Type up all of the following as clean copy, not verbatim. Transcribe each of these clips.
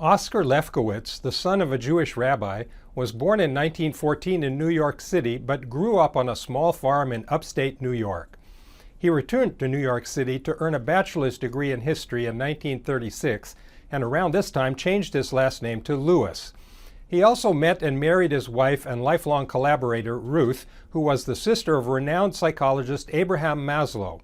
Oscar Lefkowitz, the son of a Jewish rabbi, was born in 1914 in New York City but grew up on a small farm in upstate New York. He returned to New York City to earn a bachelor's degree in history in 1936 and around this time changed his last name to Lewis. He also met and married his wife and lifelong collaborator, Ruth, who was the sister of renowned psychologist Abraham Maslow.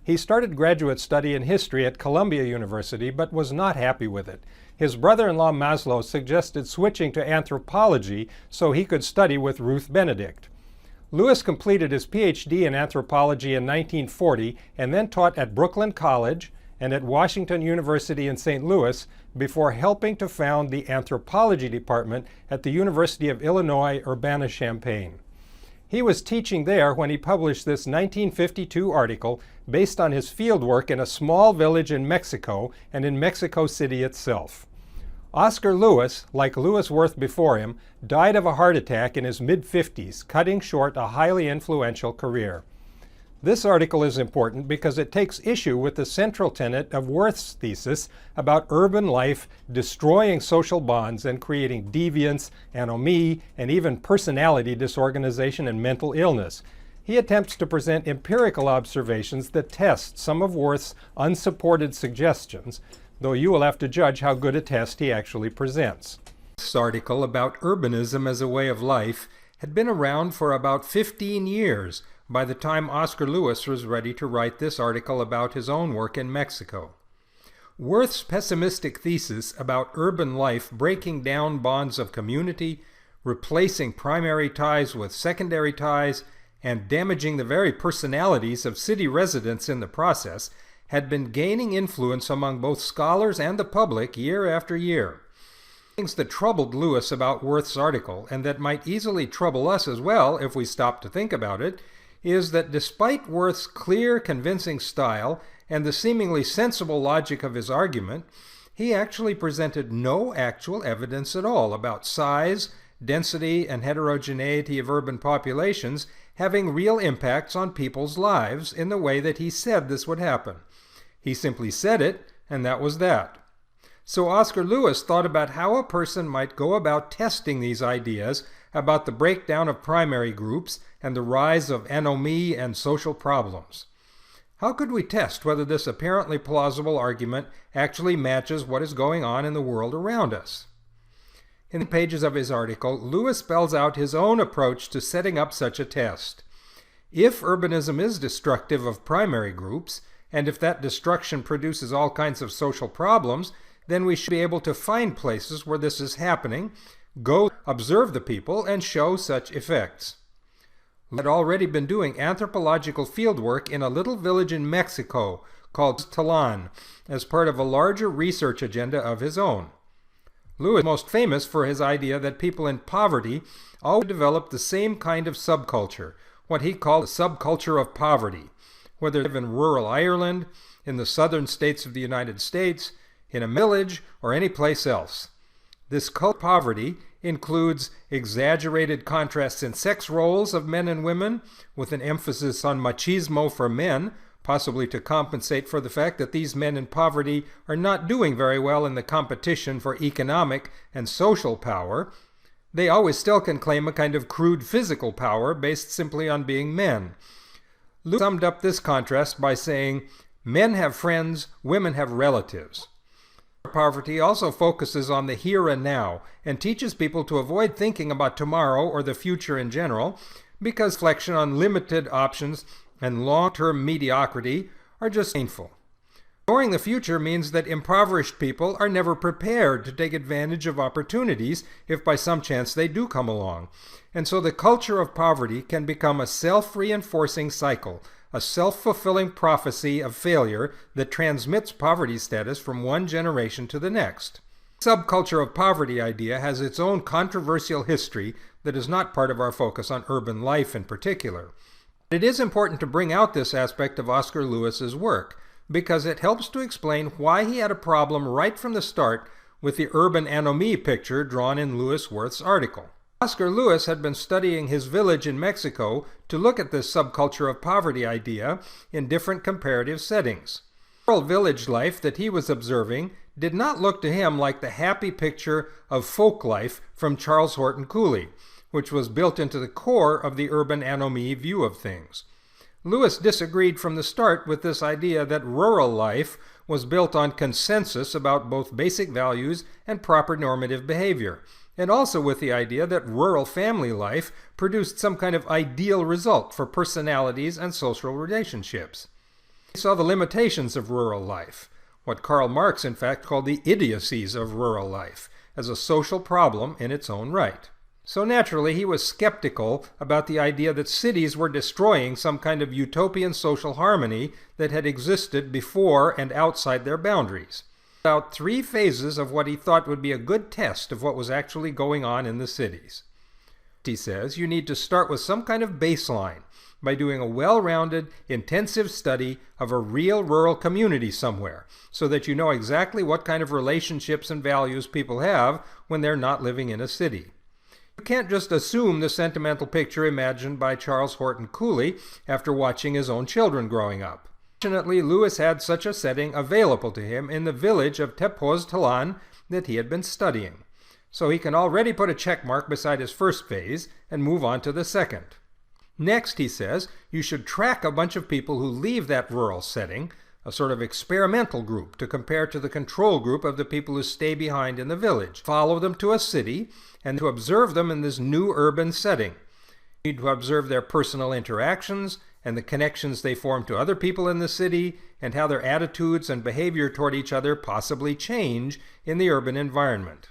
He started graduate study in history at Columbia University but was not happy with it. His brother-in-law Maslow suggested switching to anthropology so he could study with Ruth Benedict. Lewis completed his PhD in anthropology in 1940 and then taught at Brooklyn College and at Washington University in St. Louis before helping to found the anthropology department at the University of Illinois Urbana-Champaign. He was teaching there when he published this 1952 article based on his fieldwork in a small village in Mexico and in Mexico City itself. Oscar Lewis, like Lewis Wirth before him, died of a heart attack in his mid-50s, cutting short a highly influential career. This article is important because it takes issue with the central tenet of Wirth's thesis about urban life destroying social bonds and creating deviance, anomie, and even personality disorganization and mental illness. He attempts to present empirical observations that test some of Wirth's unsupported suggestions, though you will have to judge how good a test he actually presents. This article about urbanism as a way of life had been around for about 15 years by the time Oscar Lewis was ready to write this article about his own work in Mexico. Wirth's pessimistic thesis about urban life breaking down bonds of community, replacing primary ties with secondary ties, and damaging the very personalities of city residents in the process had been gaining influence among both scholars and the public year after year. Things that troubled Lewis about Wirth's article, and that might easily trouble us as well if we stop to think about it, is that despite Wirth's clear, convincing style and the seemingly sensible logic of his argument, he actually presented no actual evidence at all about size, density, and heterogeneity of urban populations having real impacts on people's lives in the way that he said this would happen. He simply said it, and that was that. So Oscar Lewis thought about how a person might go about testing these ideas about the breakdown of primary groups and the rise of anomie and social problems. How could we test whether this apparently plausible argument actually matches what is going on in the world around us? In the pages of his article, Lewis spells out his own approach to setting up such a test. If urbanism is destructive of primary groups, and if that destruction produces all kinds of social problems, then we should be able to find places where this is happening, go observe the people, and show such effects. Lewis had already been doing anthropological fieldwork in a little village in Mexico called Tepoztlan as part of a larger research agenda of his own. Lewis is most famous for his idea that people in poverty always develop the same kind of subculture, what he called the subculture of poverty, whether they live in rural Ireland, in the southern states of the United States, in a village, or any place else. This cult of poverty includes exaggerated contrasts in sex roles of men and women, with an emphasis on machismo for men, possibly to compensate for the fact that these men in poverty are not doing very well in the competition for economic and social power. They always still can claim a kind of crude physical power based simply on being men. Lewis summed up this contrast by saying, "Men have friends, women have relatives." Poverty also focuses on the here and now and teaches people to avoid thinking about tomorrow or the future in general because reflection on limited options and long-term mediocrity are just painful. Ignoring the future means that impoverished people are never prepared to take advantage of opportunities if by some chance they do come along. And so the culture of poverty can become a self-reinforcing cycle, a self-fulfilling prophecy of failure that transmits poverty status from one generation to the next. The subculture of poverty idea has its own controversial history that is not part of our focus on urban life in particular. It is important to bring out this aspect of Oscar Lewis's work because it helps to explain why he had a problem right from the start with the urban anomie picture drawn in Lewis Wirth's article. Oscar Lewis had been studying his village in Mexico to look at this subculture of poverty idea in different comparative settings. The rural village life that he was observing did not look to him like the happy picture of folk life from Charles Horton Cooley, which was built into the core of the urban anomie view of things. Lewis disagreed from the start with this idea that rural life was built on consensus about both basic values and proper normative behavior, and also with the idea that rural family life produced some kind of ideal result for personalities and social relationships. He saw the limitations of rural life, what Karl Marx in fact called the idiocies of rural life, as a social problem in its own right. So naturally he was skeptical about the idea that cities were destroying some kind of utopian social harmony that had existed before and outside their boundaries. About 3 phases of what he thought would be a good test of what was actually going on in the cities. He says you need to start with some kind of baseline by doing a well-rounded, intensive study of a real rural community somewhere, so that you know exactly what kind of relationships and values people have when they're not living in a city. You can't just assume the sentimental picture imagined by Charles Horton Cooley after watching his own children growing up. Fortunately, Lewis had such a setting available to him in the village of Tepoztlan that he had been studying, so he can already put a check mark beside his first phase and move on to the second. Next, he says, you should track a bunch of people who leave that rural setting, a sort of experimental group to compare to the control group of the people who stay behind in the village. Follow them to a city and to observe them in this new urban setting. You need to observe their personal interactions and the connections they form to other people in the city and how their attitudes and behavior toward each other possibly change in the urban environment.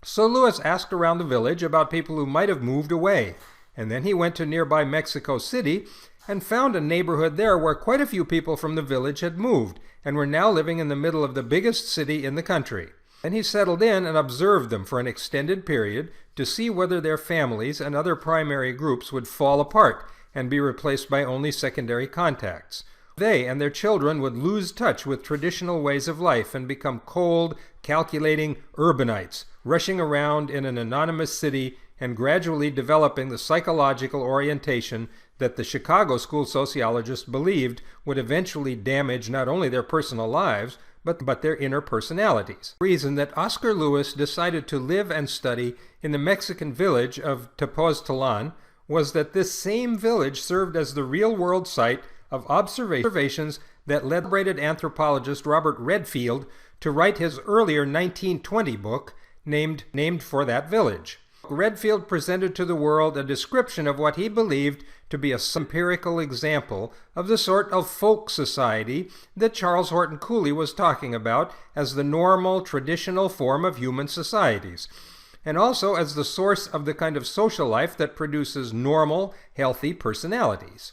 So Lewis asked around the village about people who might have moved away, and then he went to nearby Mexico City and found a neighborhood there where quite a few people from the village had moved and were now living in the middle of the biggest city in the country. And he settled in and observed them for an extended period to see whether their families and other primary groups would fall apart and be replaced by only secondary contacts. They and their children would lose touch with traditional ways of life and become cold, calculating urbanites, rushing around in an anonymous city and gradually developing the psychological orientation that the Chicago school sociologists believed would eventually damage not only their personal lives, but their inner personalities. The reason that Oscar Lewis decided to live and study in the Mexican village of Tepoztlan was that this same village served as the real-world site of observations that led celebrated anthropologist Robert Redfield to write his earlier 1920 book named for that village. Redfield presented to the world a description of what he believed to be a empirical example of the sort of folk society that Charles Horton Cooley was talking about as the normal, traditional form of human societies, and also as the source of the kind of social life that produces normal, healthy personalities.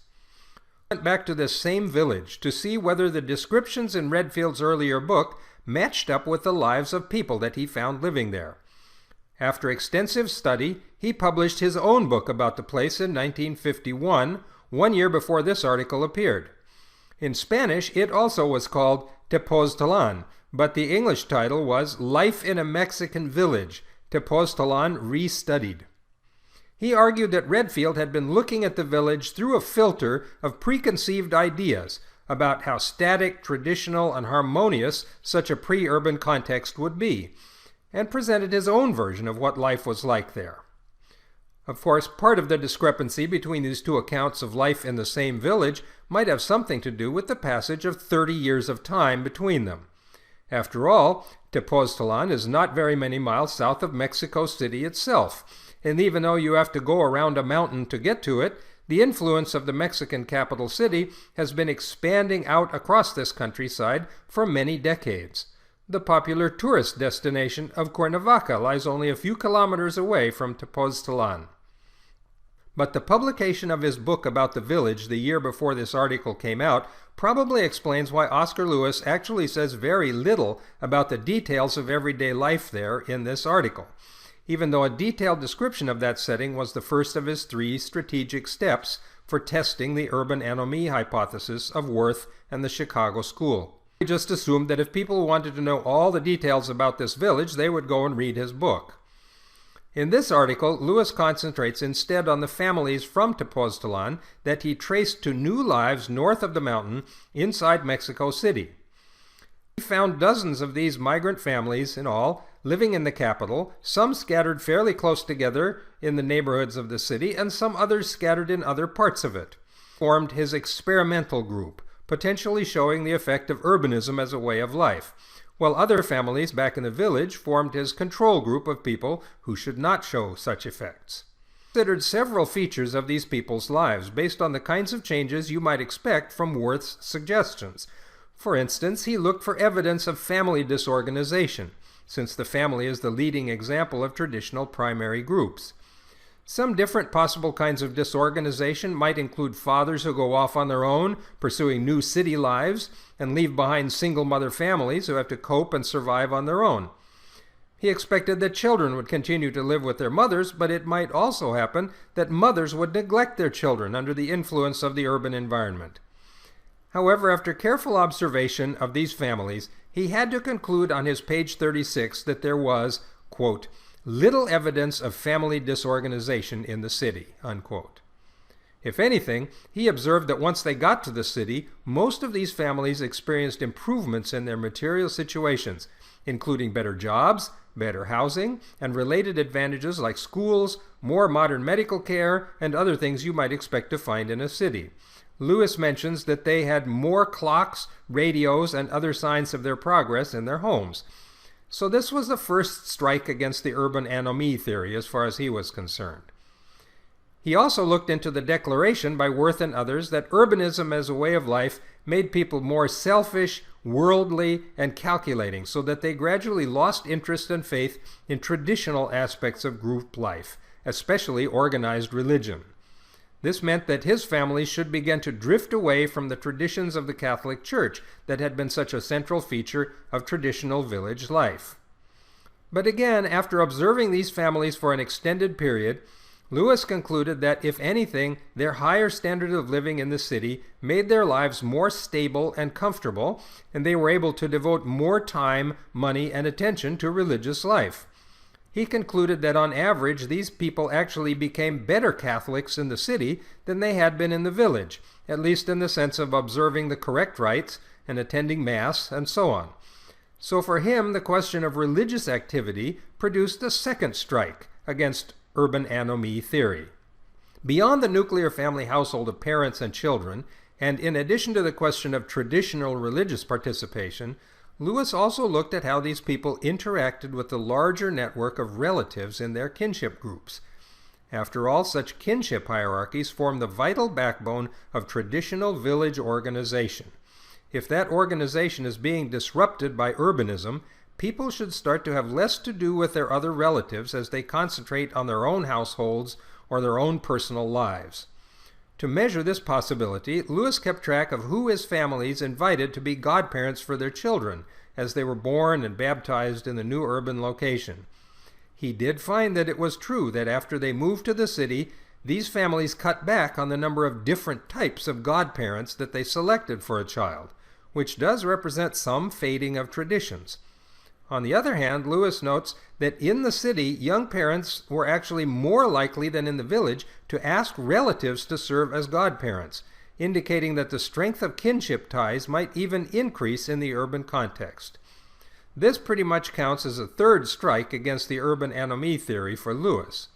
I went back to this same village to see whether the descriptions in Redfield's earlier book matched up with the lives of people that he found living there. After extensive study, he published his own book about the place in 1951, 1 year before this article appeared. In Spanish, it also was called Tepoztlan, but the English title was Life in a Mexican Village, Tepoztlan Restudied. He argued that Redfield had been looking at the village through a filter of preconceived ideas about how static, traditional, and harmonious such a pre-urban context would be, and presented his own version of what life was like there. Of course, part of the discrepancy between these two accounts of life in the same village might have something to do with the passage of 30 years of time between them. After all, Tepoztlan is not very many miles south of Mexico City itself, and even though you have to go around a mountain to get to it, the influence of the Mexican capital city has been expanding out across this countryside for many decades. The popular tourist destination of Cuernavaca lies only a few kilometers away from Tepoztlan. But the publication of his book about the village the year before this article came out probably explains why Oscar Lewis actually says very little about the details of everyday life there in this article, even though a detailed description of that setting was the first of his 3 strategic steps for testing the urban anomie hypothesis of Wirth and the Chicago School. He just assumed that if people wanted to know all the details about this village, they would go and read his book. In this article, Lewis concentrates instead on the families from Tepoztlan that he traced to new lives north of the mountain inside Mexico City. He found dozens of these migrant families in all living in the capital, some scattered fairly close together in the neighborhoods of the city, and some others scattered in other parts of it. Formed his experimental group, potentially showing the effect of urbanism as a way of life, while other families back in the village formed his control group of people who should not show such effects. He considered several features of these people's lives based on the kinds of changes you might expect from Wirth's suggestions. For instance, he looked for evidence of family disorganization, since the family is the leading example of traditional primary groups. Some different possible kinds of disorganization might include fathers who go off on their own, pursuing new city lives, and leave behind single mother families who have to cope and survive on their own. He expected that children would continue to live with their mothers, but it might also happen that mothers would neglect their children under the influence of the urban environment. However, after careful observation of these families, he had to conclude on his page 36 that there was, quote, little evidence of family disorganization in the city, unquote. If anything, he observed that once they got to the city, most of these families experienced improvements in their material situations, including better jobs, better housing, and related advantages like schools, more modern medical care, and other things you might expect to find in a city. Lewis mentions that they had more clocks, radios, and other signs of their progress in their homes. So this was the first strike against the urban anomie theory as far as he was concerned. He also looked into the declaration by Wirth and others that urbanism as a way of life made people more selfish, worldly, and calculating, so that they gradually lost interest and faith in traditional aspects of group life, especially organized religion. This meant that his family should begin to drift away from the traditions of the Catholic Church that had been such a central feature of traditional village life. But again, after observing these families for an extended period, Lewis concluded that, if anything, their higher standard of living in the city made their lives more stable and comfortable, and they were able to devote more time, money, and attention to religious life. He concluded that on average these people actually became better Catholics in the city than they had been in the village, at least in the sense of observing the correct rites and attending Mass and so on. So for him, the question of religious activity produced a second strike against urban anomie theory. Beyond the nuclear family household of parents and children, and in addition to the question of traditional religious participation, Lewis also looked at how these people interacted with the larger network of relatives in their kinship groups. After all, such kinship hierarchies form the vital backbone of traditional village organization. If that organization is being disrupted by urbanism, people should start to have less to do with their other relatives as they concentrate on their own households or their own personal lives. To measure this possibility, Lewis kept track of who his families invited to be godparents for their children as they were born and baptized in the new urban location. He did find that it was true that after they moved to the city, these families cut back on the number of different types of godparents that they selected for a child, which does represent some fading of traditions. On the other hand, Lewis notes that in the city, young parents were actually more likely than in the village to ask relatives to serve as godparents, indicating that the strength of kinship ties might even increase in the urban context. This pretty much counts as a third strike against the urban anomie theory for Lewis.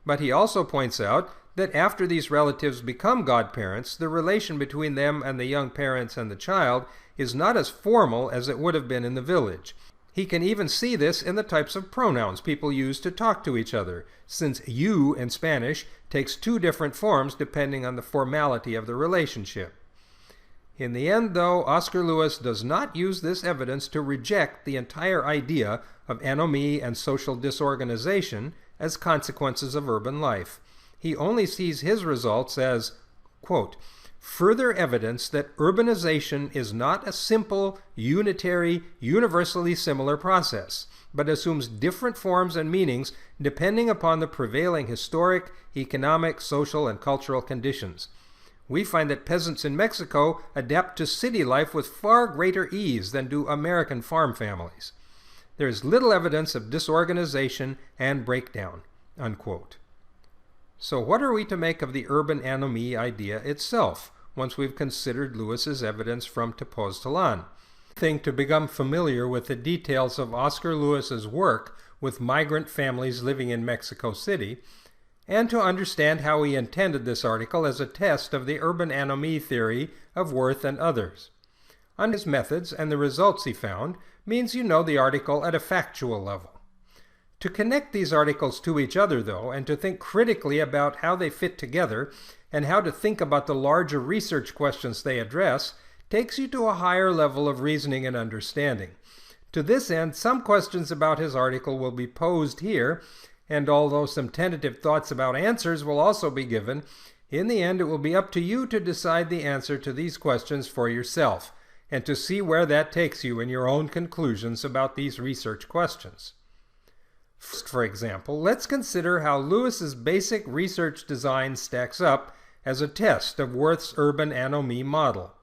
But he also points out that after these relatives become godparents, the relation between them and the young parents and the child is not as formal as it would have been in the village. He can even see this in the types of pronouns people use to talk to each other, since you in Spanish takes two different forms depending on the formality of the relationship. In the end, though, Oscar Lewis does not use this evidence to reject the entire idea of anomie and social disorganization as consequences of urban life. He only sees his results as, quote, further evidence that urbanization is not a simple, unitary, universally similar process, but assumes different forms and meanings depending upon the prevailing historic, economic, social, and cultural conditions. We find that peasants in Mexico adapt to city life with far greater ease than do American farm families. There is little evidence of disorganization and breakdown, unquote. So what are we to make of the urban anomie idea itself, once we've considered Lewis's evidence from Tepoztlan? Thing to become familiar with the details of Oscar Lewis's work with migrant families living in Mexico City, and to understand how he intended this article as a test of the urban anomie theory of Wirth and others. On his methods and the results he found means you know the article at a factual level. To connect these articles to each other, though, and to think critically about how they fit together and how to think about the larger research questions they address, takes you to a higher level of reasoning and understanding. To this end, some questions about his article will be posed here, and although some tentative thoughts about answers will also be given, in the end it will be up to you to decide the answer to these questions for yourself, and to see where that takes you in your own conclusions about these research questions. First, for example, let's consider how Lewis's basic research design stacks up as a test of Wirth's urban anomie model.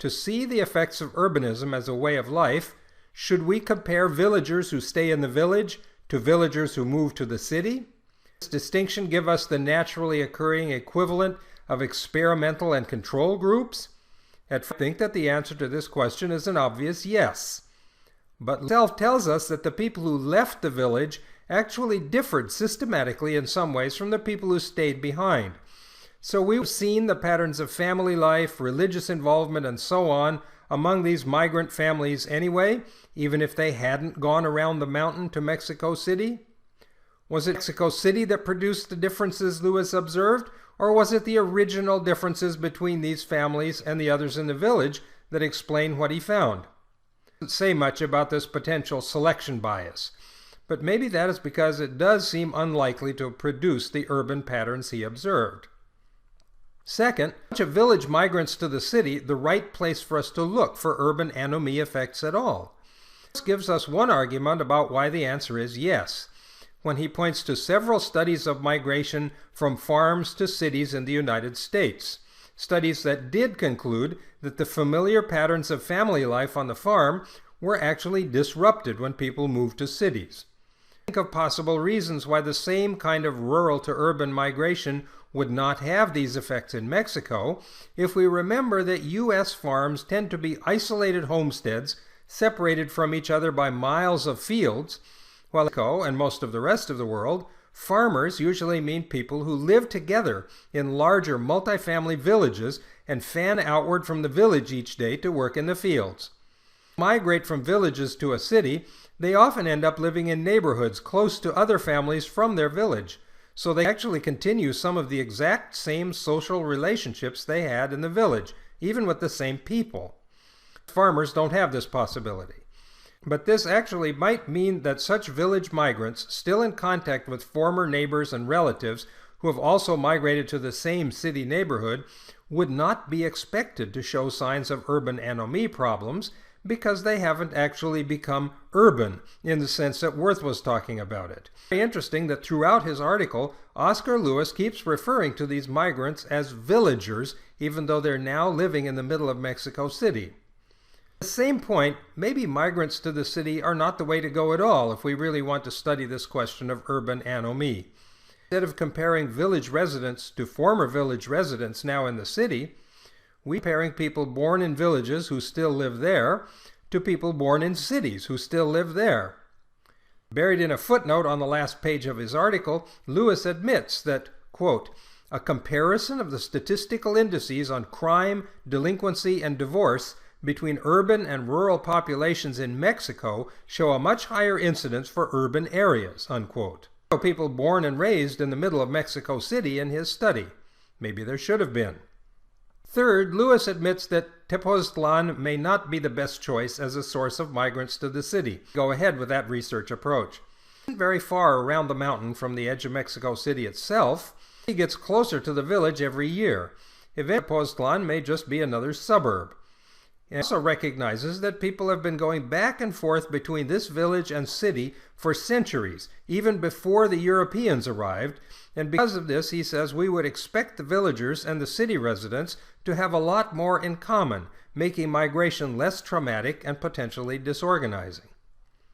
To see the effects of urbanism as a way of life, should we compare villagers who stay in the village to villagers who move to the city? Does this distinction give us the naturally occurring equivalent of experimental and control groups? I think that the answer to this question is an obvious yes. But itself tells us that the people who left the village actually differed systematically in some ways from the people who stayed behind. So we've seen the patterns of family life, religious involvement, and so on among these migrant families anyway, even if they hadn't gone around the mountain to Mexico City? Was it Mexico City that produced the differences Lewis observed, or was it the original differences between these families and the others in the village that explain what he found? He doesn't say much about this potential selection bias, but maybe that is because it does seem unlikely to produce the urban patterns he observed. Second, a village migrants to the city the right place for us to look for urban anomie effects at all? This gives us one argument about why the answer is yes, when he points to several studies of migration from farms to cities in the United States, studies that did conclude that the familiar patterns of family life on the farm were actually disrupted when people moved to cities. Think of possible reasons why the same kind of rural to urban migration would not have these effects in Mexico if we remember that U.S. farms tend to be isolated homesteads separated from each other by miles of fields, while in Mexico and most of the rest of the world, farmers usually mean people who live together in larger multifamily villages and fan outward from the village each day to work in the fields. Migrate from villages to a city, they often end up living in neighborhoods close to other families from their village, so they actually continue some of the exact same social relationships they had in the village, even with the same people. Farmers don't have this possibility. But this actually might mean that such village migrants, still in contact with former neighbors and relatives who have also migrated to the same city neighborhood, would not be expected to show signs of urban anomie problems because they haven't actually become urban in the sense that Wirth was talking about it. Very interesting that throughout his article, Oscar Lewis keeps referring to these migrants as villagers, even though they're now living in the middle of Mexico City. At the same point, maybe migrants to the city are not the way to go at all if we really want to study this question of urban anomie. Instead of comparing village residents to former village residents now in the city, we're comparing people born in villages who still live there to people born in cities who still live there. Buried in a footnote on the last page of his article, Lewis admits that, quote, a comparison of the statistical indices on crime, delinquency, and divorce between urban and rural populations in Mexico show a much higher incidence for urban areas, unquote. People born and raised in the middle of Mexico City in his study. Maybe there should have been. Third, Lewis admits that Tepoztlan may not be the best choice as a source of migrants to the city. Go ahead with that research approach. It isn't very far around the mountain from the edge of Mexico City itself. He gets closer to the village every year. Eventually, Tepoztlan may just be another suburb. It also recognizes that people have been going back and forth between this village and city for centuries, even before the Europeans arrived, and because of this, he says we would expect the villagers and the city residents to have a lot more in common, making migration less traumatic and potentially disorganizing.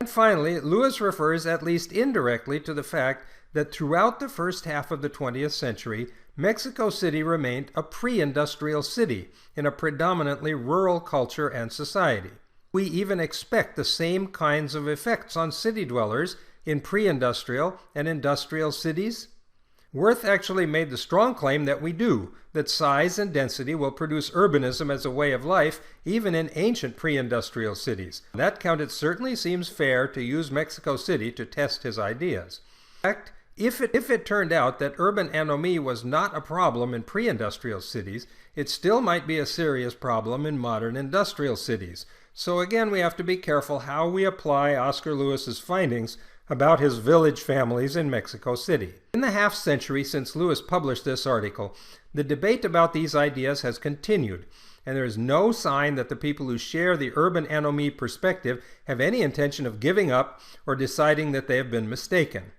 And finally, Lewis refers at least indirectly to the fact that throughout the first half of the 20th century, Mexico City remained a pre-industrial city in a predominantly rural culture and society. We even expect the same kinds of effects on city dwellers in pre-industrial and industrial cities? Wirth actually made the strong claim that we do, that size and density will produce urbanism as a way of life even in ancient pre-industrial cities. On that count, it certainly seems fair to use Mexico City to test his ideas. In fact, if it turned out that urban anomie was not a problem in pre-industrial cities, it still might be a serious problem in modern industrial cities. So again, we have to be careful how we apply Oscar Lewis's findings about his village families in Mexico City. In the half-century since Lewis published this article, the debate about these ideas has continued, and there is no sign that the people who share the urban anomie perspective have any intention of giving up or deciding that they have been mistaken.